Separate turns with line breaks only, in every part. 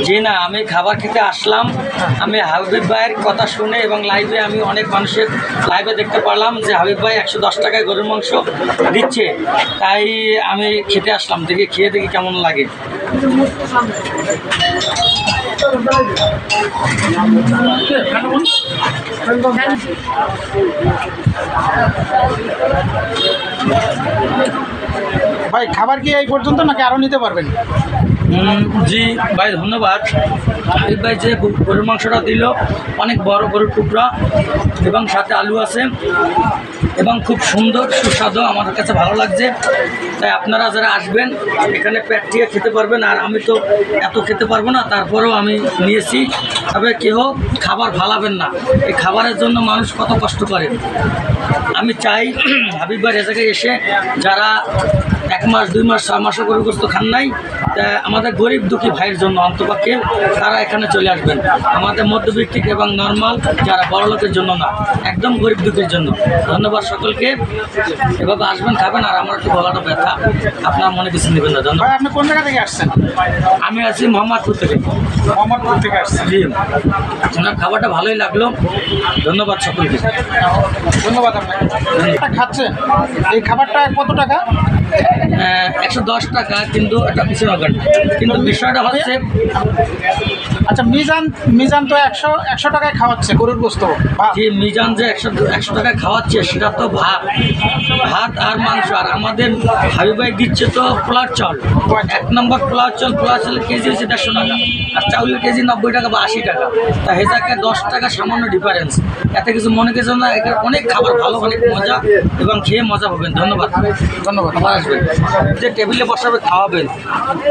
জি না, আমি খাবার খেতে আসলাম। আমি হাবিব ভাইয়ের কথা শুনে এবং লাইভে আমি অনেক মানুষের লাইভে দেখতে পারলাম যে হাবিব ভাই 110 টাকায় গরুর মাংস দিচ্ছে, তাই আমি খেতে আসলাম। দেখি খেয়ে দেখি কেমন লাগে।
ভাই খাবার কি এই পর্যন্ত নাকি আরও নিতে পারবেন?
জি ভাই, ধন্যবাদ। হাবিব ভাই যে গরুর মাংসটা দিল, অনেক বড় গরুর টুকরা এবং সাথে আলু আছে এবং খুব সুন্দর সুস্বাদু, আমার কাছে ভালো লাগছে। তাই আপনারা যারা আসবেন এখানে পেট দিয়ে খেতে পারবেন। আর আমি তো এত খেতে পারবো না, তারপরেও আমি নিয়েছি। তবে কেউ খাবার ভালাবেন না, এই খাবারের জন্য মানুষ কত কষ্ট করে। আমি চাই হাবিব ভাই জায়গায় এসে যারা 1 মাস 2 মাস 6 মাসও গরুর গোশত খান নাই, তা আমাদের গরিব দুঃখী ভাইয়ের জন্য অন্তপক্ষে তারা এখানে চলে আসবেন। আমাদের মধ্যবিত্তিক এবং নর্মাল যারা বড় লোকের জন্য না, একদম গরিব দুঃখীর জন্য। ধন্যবাদ সকলকে। এভাবে আসবেন, খাবেন। আর আমার একটু গলাটা ব্যথা, আপনার মনে কিছু নেবেন না। ধন্যবাদ।
আপনি কোন জায়গা থেকে আসছেন?
আমি আছি মোহাম্মদপুর থেকে।
মোহাম্মদপুর থেকে আসছেন।
জি, ওনার খাবারটা ভালোই লাগলো। ধন্যবাদ সকলকে।
ধন্যবাদ আপনাকে। খাচ্ছেন এই খাবারটা কত টাকা?
110 টাকা, কিন্তু এটা পিছনে কিন্তু বিষয়টা হচ্ছে,
আচ্ছা, মিজান তো 100 টাকায় খাওয়াচ্ছে গরুর গোশত।
যে মিজান যে 100 টাকায় খাওয়াচ্ছে সেটা তো ভাত আর মাংস। আর আমাদের হাবিব ভাই দিচ্ছে তো পোলার চাল, 1 নম্বর পোলার চালের কেজি হচ্ছে 150 টাকা, আর চাউলের কেজি 90 টাকা বা 80 টাকা। তা হেজাকে 10 টাকা সামান্য ডিফারেন্স, এতে কিছু মনে কিছু না। এখানে অনেক খাবার ভালো, অনেক মজা এবং খেয়ে মজা পাবেন। ধন্যবাদ। আবার আসবেন, যে টেবিলে বসাবে খাওয়াবেন।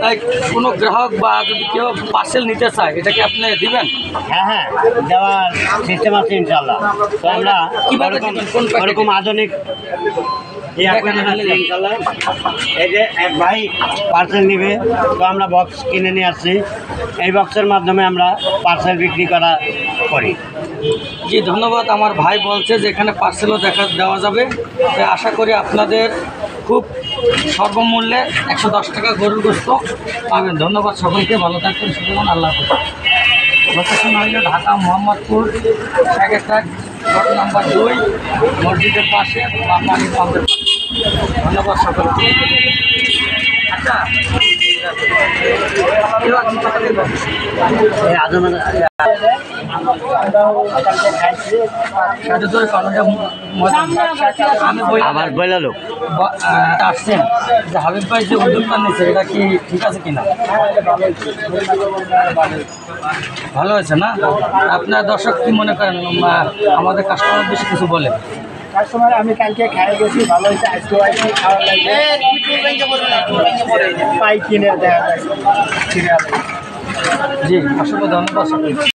তাই কোনো গ্রাহক বা যদি কেউ পার্সেল নিতে চায়, এটা কি আপনি দিবেন?
হ্যাঁ, দেওয়ার সিস্টেম আছে ইনশাল্লাহ। তো আমরা
কীভাবে দিবেন? কোন
ওরকম আধুনিক ইনশাল্লাহ। এই যে এক ভাই পার্সেল নিবে, তো আমরা বক্স কিনে নিয়ে আসছি। এই বক্সের মাধ্যমে আমরা পার্সেল বিক্রি করি।
জি ধন্যবাদ। আমার ভাই বলছে যে এখানে পার্সেলও দেওয়া যাবে। তাই আশা করি আপনাদের খুব সর্বমূল্যে 110 টাকা গরুর গোশত পাবেন। ধন্যবাদ সকলকে, ভালো থাকবেন, সুতরাং আল্লাহ হাফেজ। লোকেশন হইল Dhaka Mohammadpur secretary road number 2, মসজিদের পাশে বা পানির পাম্পের পাশে। ধন্যবাদ সকলকে। আচ্ছা,
আমার বইলা লোক
আসছেন যে হাবিব ভাই যে উদ্যোগটা নিচ্ছে, এটা কি ঠিক আছে কিনা? ভালো হয়েছে না? আপনার দর্শক কি মনে করেন? আমাদের কাস্টমার বেশি কিছু বলে
কাস্টমার আমি কালকে খাই গেছি, ভালো হয়েছে। আজকেও আইসি, খাওয়ার লাগে পাই কিনে দেখা যায়।
জি, অসংখ্য ধন্যবাদ সকলকে।